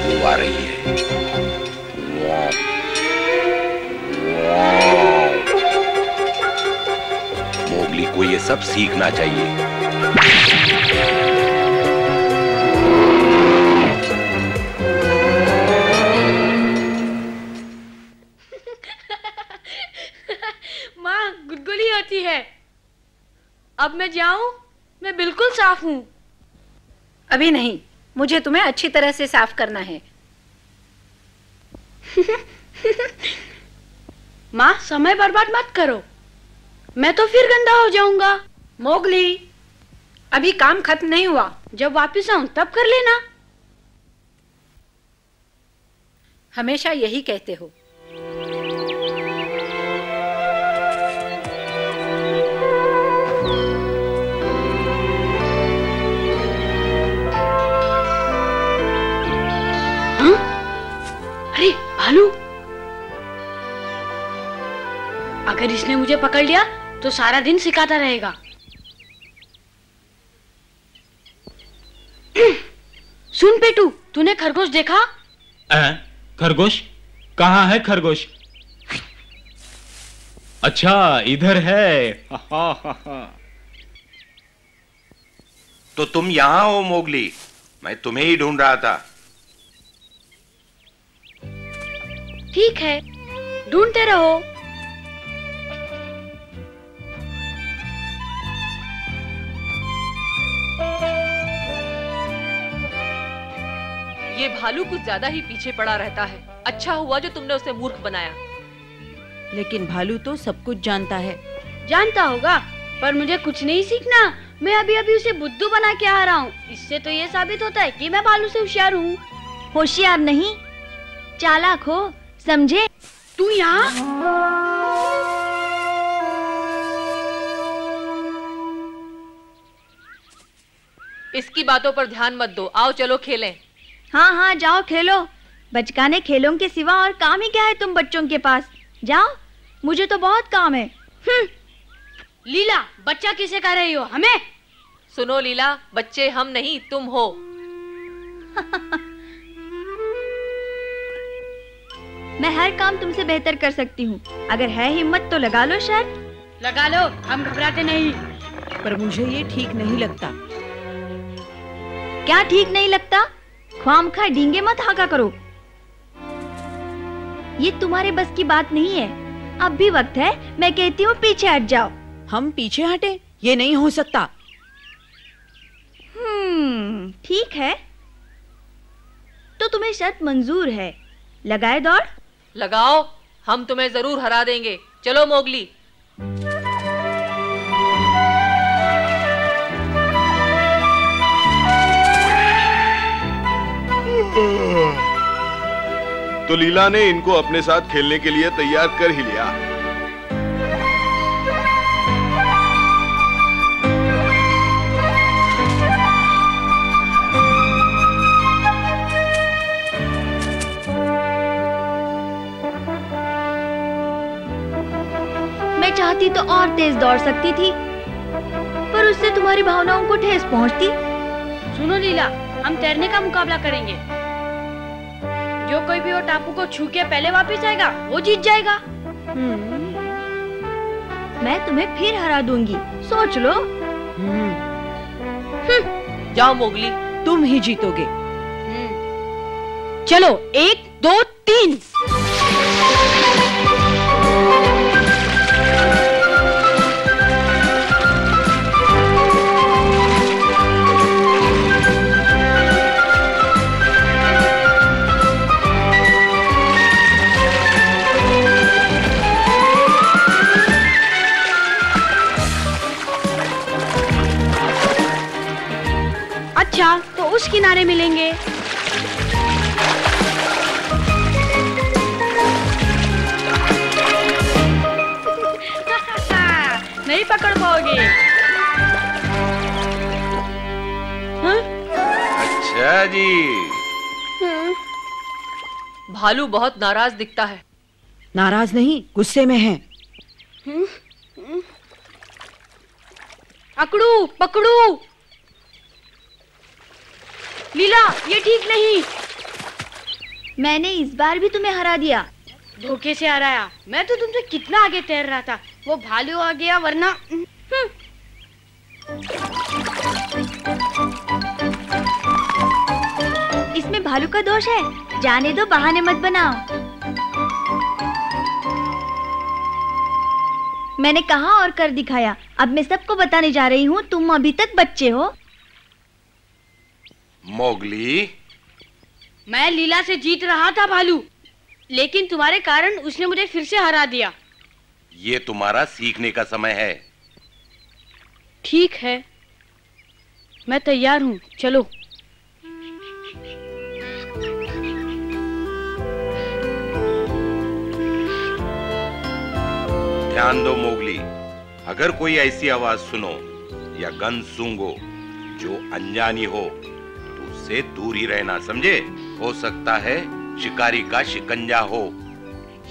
बदबू आ रही है। मोगली को ये सब सीखना चाहिए। माँ गुदगुली होती है। अब मैं जाऊं? मैं बिल्कुल साफ हूँ। अभी नहीं, मुझे तुम्हें अच्छी तरह से साफ करना है। माँ समय बर्बाद मत करो, मैं तो फिर गंदा हो जाऊंगा। मोगली, अभी काम खत्म नहीं हुआ। जब वापस आऊं तब कर लेना। हमेशा यही कहते हो। अरे भालू, अगर इसने मुझे पकड़ लिया तो सारा दिन सिखाता रहेगा। सुन पेटू, तूने खरगोश देखा? खरगोश? कहाँ है खरगोश? अच्छा, इधर है। तो तुम यहाँ हो मोगली? मैं तुम्हें ही ढूंढ रहा था। ठीक है, ढूंढते रहो। ये भालू कुछ ज्यादा ही पीछे पड़ा रहता है। अच्छा हुआ जो तुमने उसे मूर्ख बनाया। लेकिन भालू तो सब कुछ जानता है। जानता होगा, पर मुझे कुछ नहीं सीखना। मैं अभी अभी उसे बुद्धू बना के आ रहा हूँ। इससे तो ये साबित होता है कि मैं भालू से होशियार हूँ। होशियार नहीं, चालाक हो, समझे? तू यहाँ? इसकी बातों पर ध्यान मत दो, आओ चलो खेलें। हाँ हाँ जाओ खेलो। बचकाने खेलों के सिवा और काम ही क्या है तुम बच्चों के पास? जाओ, मुझे तो बहुत काम है। लीला, बच्चा किसे कह रही हो? हमें? सुनो लीला, बच्चे हम नहीं तुम हो। मैं हर काम तुमसे बेहतर कर सकती हूँ। अगर है हिम्मत तो लगा लो शर्त। लगा लो, हम घबराते नहीं। पर मुझे ये ठीक नहीं लगता। क्या ठीक नहीं लगता? ख्वामखा डींगे मत हाका करो। ये तुम्हारे बस की बात नहीं है। अब भी वक्त है, मैं कहती हूँ पीछे हट जाओ। हम पीछे हटे? ये नहीं हो सकता। ठीक है, तो तुम्हें शर्त मंजूर है। लगाए दौड़? लगाओ, हम तुम्हें जरूर हरा देंगे। चलो मोगली। तो लीला ने इनको अपने साथ खेलने के लिए तैयार कर ही लिया। मैं चाहती तो और तेज दौड़ सकती थी, पर उससे तुम्हारी भावनाओं को ठेस पहुंचती। सुनो लीला, हम तैरने का मुकाबला करेंगे। जो कोई भी वो टापू को छू के पहले वापस आएगा वो जीत जाएगा। मैं तुम्हें फिर हरा दूंगी, सोच लो। जाओ मोगली, तुम ही जीतोगे। चलो, 1 2 3। अच्छा, तो उस किनारे मिलेंगे। नहीं पकड़ पाओगे। अच्छा जी। भालू बहुत नाराज दिखता है। नाराज नहीं, गुस्से में है। अकड़ू, पकड़ू। लीला, ये ठीक नहीं। मैंने इस बार भी तुम्हें हरा दिया। धोखे से हराया। मैं तो तुमसे कितना आगे तैर रहा था, वो भालू आ गया, वरना इसमें भालू का दोष है, जाने दो, बहाने मत बनाओ। मैंने कहा और कर दिखाया, अब मैं सबको बताने जा रही हूँ, तुम अभी तक बच्चे हो। मोगली, मैं लीला से जीत रहा था भालू, लेकिन तुम्हारे कारण उसने मुझे फिर से हरा दिया। ये तुम्हारा सीखने का समय है। ठीक है, मैं तैयार हूँ, चलो। ध्यान दो मोगली, अगर कोई ऐसी आवाज सुनो या गंध सूंघो जो अनजानी हो तो उससे दूर ही रहना, समझे? हो सकता है शिकारी का शिकंजा हो।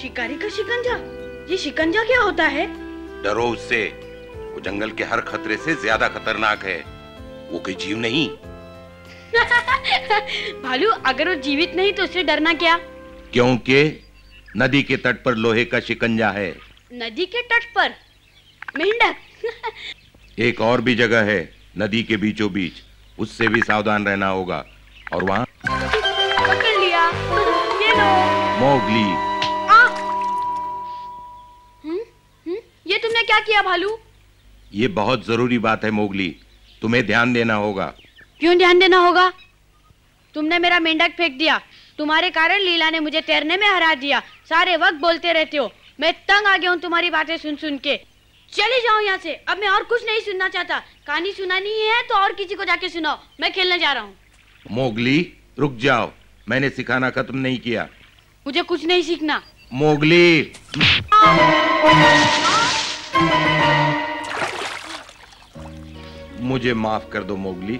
शिकारी का शिकंजा? ये शिकंजा क्या होता है? डरो उससे, वो जंगल के हर खतरे से ज्यादा खतरनाक है। वो कोई जीव नहीं। भालू, अगर वो जीवित नहीं तो उससे डरना क्या? क्योंकि नदी के तट पर लोहे का शिकंजा है। नदी के तट पर? मेंढक। एक और भी जगह है नदी के बीचों बीच, उससे भी सावधान रहना होगा। और वहाँ पकड़ लिया, ये लो। मोगली, ये तुमने क्या किया भालू? ये बहुत जरूरी बात है मोगली, तुम्हें ध्यान देना होगा। क्यों ध्यान देना होगा? तुमने मेरा मेंढक फेंक दिया, तुम्हारे कारण लीला ने मुझे तैरने में हरा दिया। सारे वक्त बोलते रहते हो, मैं तंग आ गया हूँ तुम्हारी बातें सुन सुन के। चले जाओ यहाँ से, अब मैं और कुछ नहीं सुनना चाहता। कहानी सुनानी है तो और किसी को जाके सुनाओ, मैं खेलने जा रहा हूँ। मोगली रुक जाओ, मैंने सिखाना खत्म नहीं किया। मुझे कुछ नहीं सीखना। मोगली, मुझे माफ कर दो मोगली।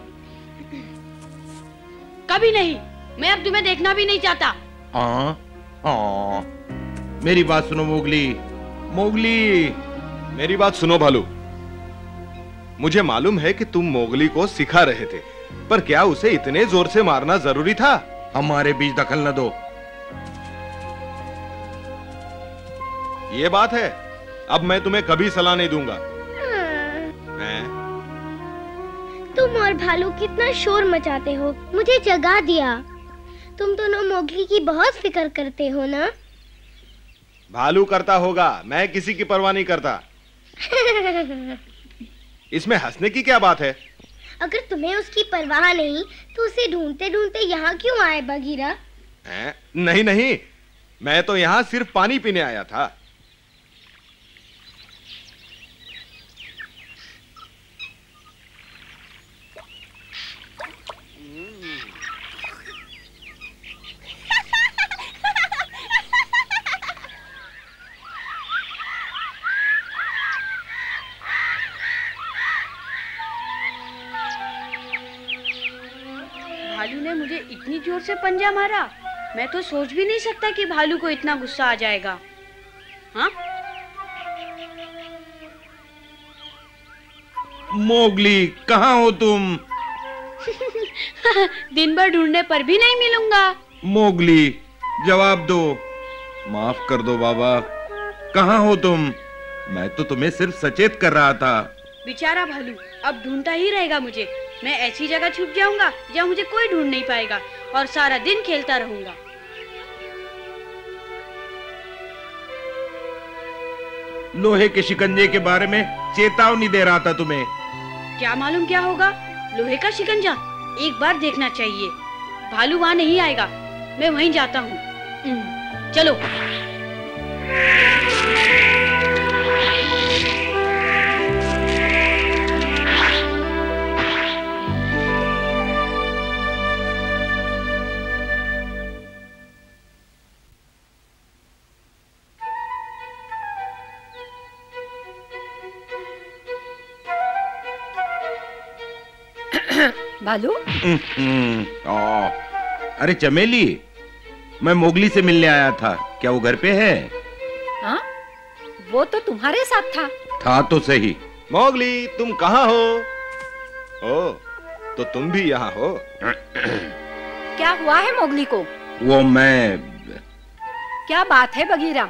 कभी नहीं, मैं अब तुम्हें देखना भी नहीं चाहता। हाँ हाँ, मेरी बात सुनो मोगली। मोगली, मेरी बात सुनो भालू। मुझे मालूम है कि तुम मोगली को सिखा रहे थे, पर क्या उसे इतने जोर से मारना जरूरी था? हमारे बीच दखल न दो। ये बात है, अब मैं तुम्हें कभी सलाह नहीं दूंगा। तुम और भालू कितना शोर मचाते हो, मुझे जगा दिया। तुम दोनों मोगली की बहुत फिक्र करते हो ना? भालू करता होगा, मैं किसी की परवाह नहीं करता। इसमें हंसने की क्या बात है? अगर तुम्हें उसकी परवाह नहीं तो उसे ढूंढते ढूंढते यहाँ क्यों आए बगीरा? नहीं नहीं, मैं तो यहाँ सिर्फ पानी पीने आया था। भालू ने मुझे इतनी जोर से पंजा मारा, मैं तो सोच भी नहीं सकता कि भालू को इतना गुस्सा आ जाएगा। हाँ? मोगली, कहाँ हो तुम? दिन भर ढूंढने पर भी नहीं मिलूंगा। मोगली, जवाब दो। माफ कर दो बाबा, कहाँ हो तुम? मैं तो तुम्हें सिर्फ सचेत कर रहा था। बेचारा भालू अब ढूंढता ही रहेगा मुझे। मैं ऐसी जगह छुप जाऊंगा जहाँ मुझे कोई ढूंढ नहीं पाएगा और सारा दिन खेलता रहूंगा। लोहे के शिकंजे के बारे में चेतावनी दे रहा था तुम्हें। क्या मालूम क्या होगा? लोहे का शिकंजा एक बार देखना चाहिए। भालू वहां नहीं आएगा, मैं वहीं जाता हूँ। चलो। भालू, अरे चमेली, मैं मोगली से मिलने आया था, क्या वो घर पे है? हाँ, वो तो तुम्हारे साथ था तो सही। मोगली, तुम कहाँ हो? ओ, तो तुम भी यहाँ हो? क्या हुआ है मोगली को? वो मैं... क्या बात है बगीरा?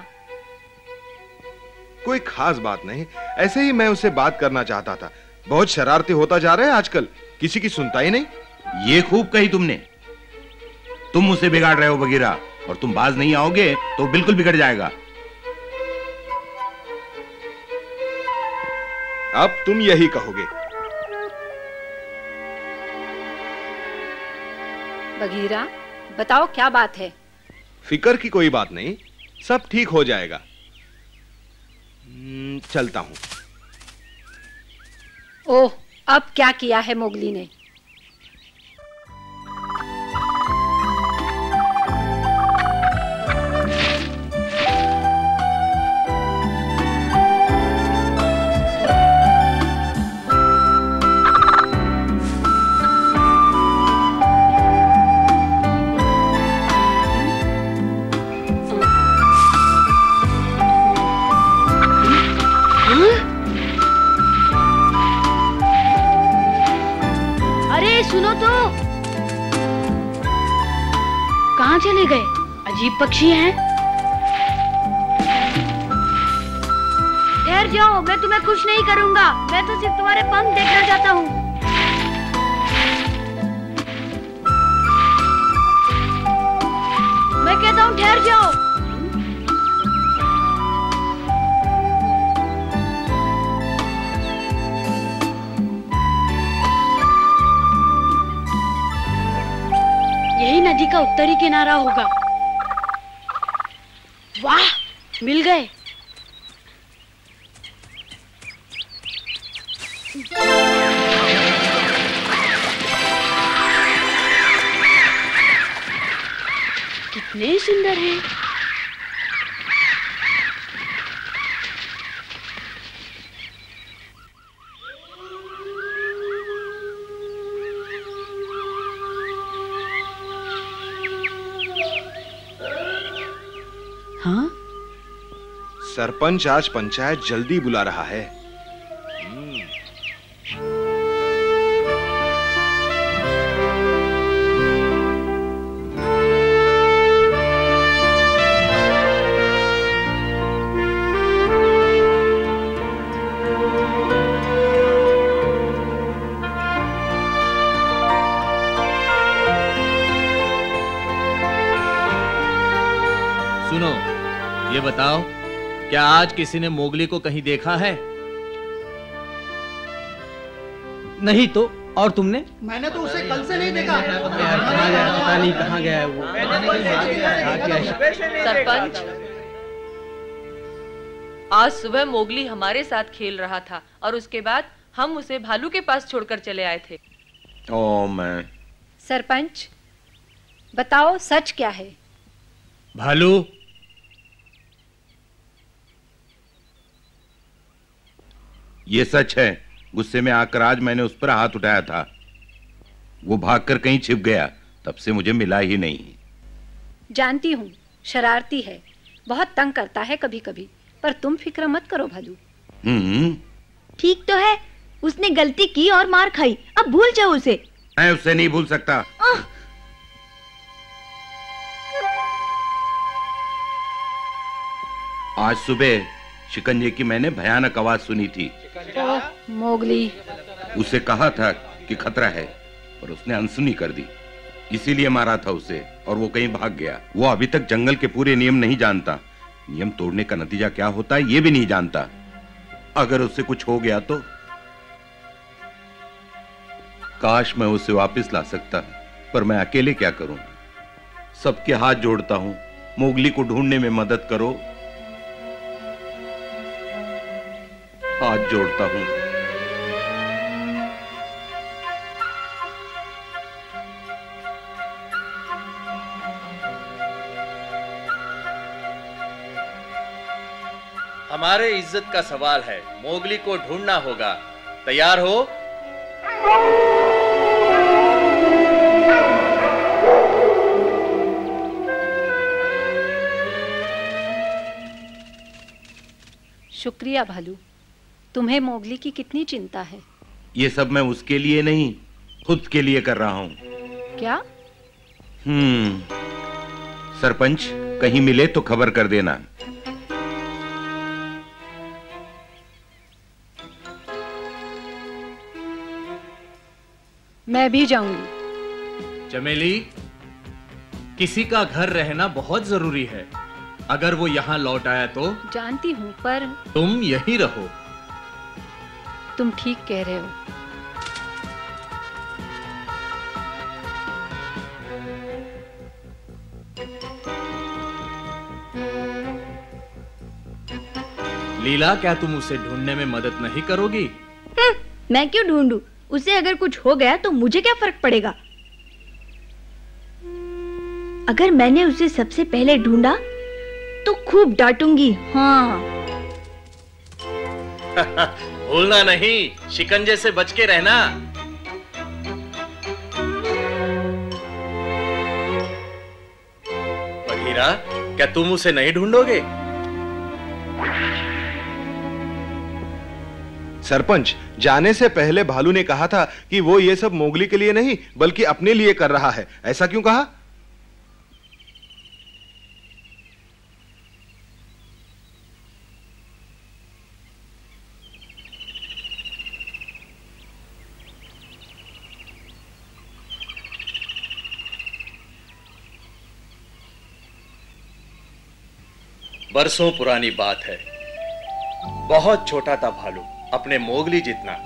कोई खास बात नहीं, ऐसे ही मैं उससे बात करना चाहता था। बहुत शरारती होता जा रहा है आजकल, किसी की सुनता ही नहीं। ये खूब कही तुमने। तुम उसे बिगाड़ रहे हो बगीरा, और तुम बाज नहीं आओगे तो बिल्कुल बिगड़ जाएगा। अब तुम यही कहोगे। बगीरा, बताओ क्या बात है? फिकर की कोई बात नहीं, सब ठीक हो जाएगा। चलता हूं। ओह, अब क्या किया है मोगली ने? सुनो तो, कहाँ चले गए? अजीब पक्षी हैं। ठहर जाओ, मैं तुम्हें कुछ नहीं करूंगा। मैं तो सिर्फ तुम्हारे पंख देखना चाहता हूँ। मैं कहता हूँ ठहर जाओ। यही नदी का उत्तरी किनारा होगा। वाह, मिल गए। कितने सुंदर हैं। हाँ? सरपंच आज पंचायत जल्दी बुला रहा है। सुनो, ये बताओ, क्या आज किसी ने मोगली को कहीं देखा है? नहीं तो, और तुमने? मैंने तो उसे कल से नहीं देखा। कहाँ गया, पता नहीं कहाँ गया है वो। सरपंच, आज सुबह मोगली हमारे साथ खेल रहा था और उसके बाद हम उसे भालू के पास छोड़कर चले आए थे। ओ मैं। सरपंच, बताओ सच क्या है? भालू, ये सच है। गुस्से में आकर आज मैंने उस पर हाथ उठाया था। वो भागकर कहीं छिप गया, तब से मुझे मिला ही नहीं। जानती हूँ, शरारती है, बहुत तंग करता है कभी कभी, पर तुम फिक्र मत करो भालू। ठीक तो है, उसने गलती की और मार खाई, अब भूल जाओ उसे। मैं उससे नहीं भूल सकता। आज सुबह शिकंजे की मैंने भयानक आवाज सुनी थी। मोगली। उसे कहा था कि खतरा है, पर उसने अनसुनी कर दी, इसीलिए मारा था उसे, और वो कहीं भाग गया। वो अभी तक जंगल के पूरे नियम नहीं जानता। नियम तोड़ने का नतीजा क्या होता है ये भी नहीं जानता। अगर उससे कुछ हो गया तो? काश मैं उसे वापस ला सकता, पर मैं अकेले क्या करूं? सबके हाथ जोड़ता हूं, मोगली को ढूंढने में मदद करो। हाथ जोड़ता हूं। हमारे इज्जत का सवाल है, मोगली को ढूंढना होगा। तैयार हो? शुक्रिया भालू, तुम्हें मोगली की कितनी चिंता है। ये सब मैं उसके लिए नहीं, खुद के लिए कर रहा हूं। क्या? सरपंच, कहीं मिले तो खबर कर देना। मैं भी जाऊंगी। चमेली, किसी का घर रहना बहुत जरूरी है। अगर वो यहाँ लौट आया तो? जानती हूँ, पर तुम यहीं रहो। तुम ठीक कह रहे हो। लीला, क्या तुम उसे ढूंढने में मदद नहीं करोगी? मैं क्यों ढूंढूं? उसे अगर कुछ हो गया तो मुझे क्या फर्क पड़ेगा? अगर मैंने उसे सबसे पहले ढूंढा तो खूब डांटूंगी। हाँ। भूलना नहीं, शिकंजे से बच के रहना। बघीरा, क्या तुम उसे नहीं ढूंढोगे? सरपंच, जाने से पहले भालू ने कहा था कि वो ये सब मोगली के लिए नहीं बल्कि अपने लिए कर रहा है। ऐसा क्यों कहा? बरसों पुरानी बात है। बहुत छोटा था भालू, अपने मोगली जितना।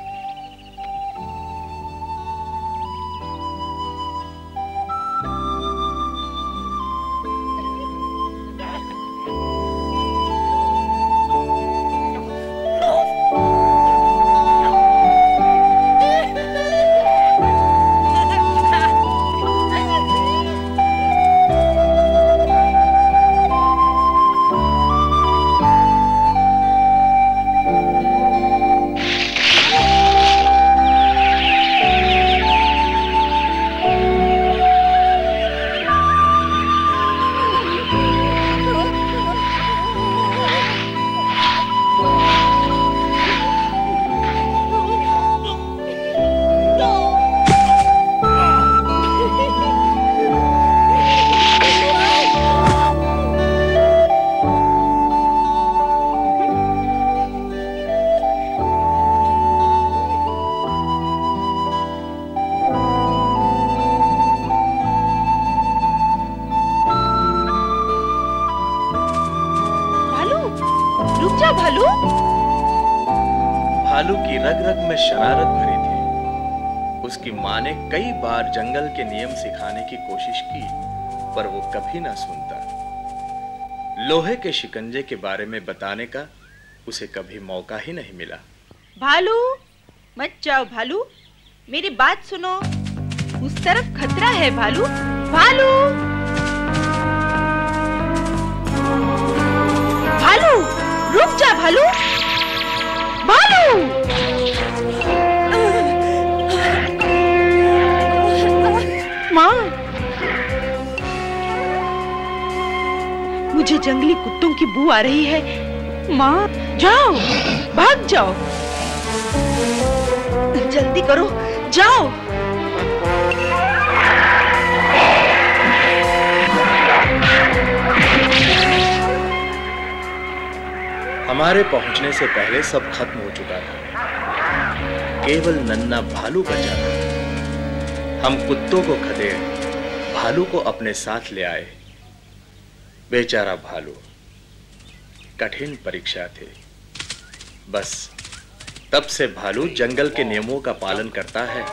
भालू की रग रग में शरारत भरी थी। उसकी माँ ने कई बार जंगल के नियम सिखाने की कोशिश की, पर वो कभी ना सुनता। लोहे के शिकंजे के बारे में बताने का उसे कभी मौका ही नहीं मिला। भालू, मत जाओ भालू, मेरी बात सुनो। उस तरफ खतरा है भालू। भालू, भालू, रुक जा भालू। भालू, माँ, मुझे जंगली कुत्तों की बू आ रही है। माँ, जाओ, भाग जाओ, जल्दी करो, जाओ। हमारे पहुंचने से पहले सब खत्म हो चुका था। केवल नन्हा भालू बचा था। हम कुत्तों को खदेड़ भालू को अपने साथ ले आए। बेचारा भालू, कठिन परीक्षा थी। बस तब से भालू जंगल के नियमों का पालन करता है।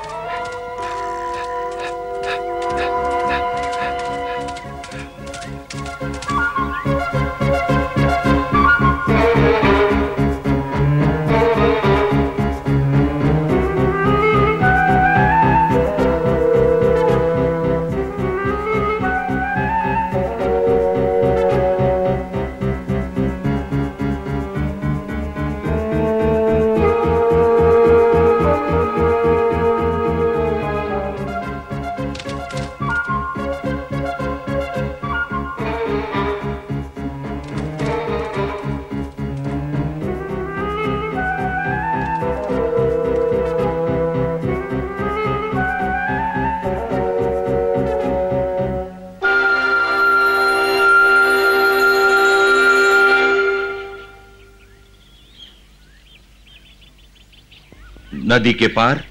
नदी के पार?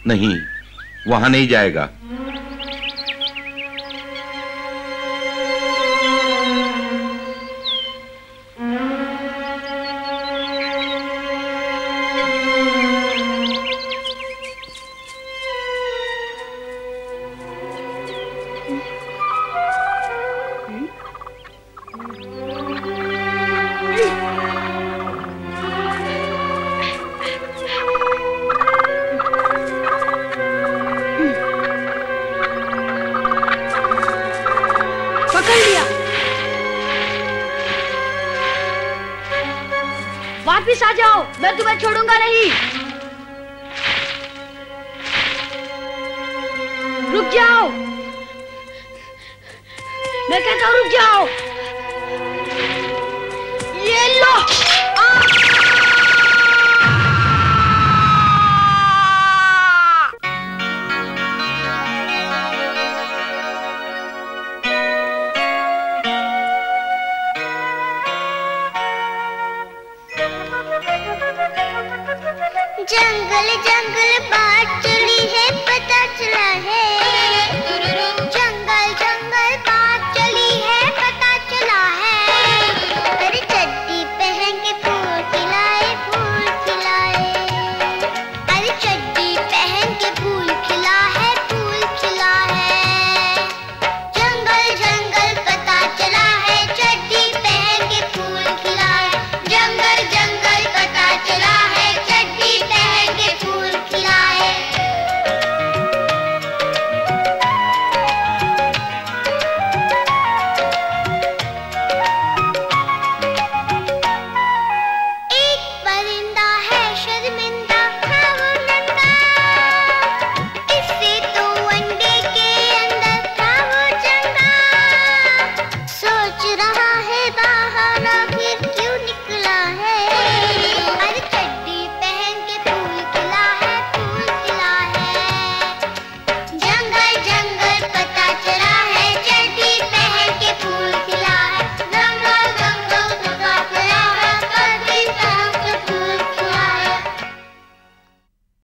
नहीं, वहां नहीं जाएगा। वापिस आ जाओ, मैं तुम्हें छोड़ूंगा नहीं। रुक जाओ, मैं कहता हूँ रुक जाओ। ये लो। जंगल जंगल बात चली है, पता चला है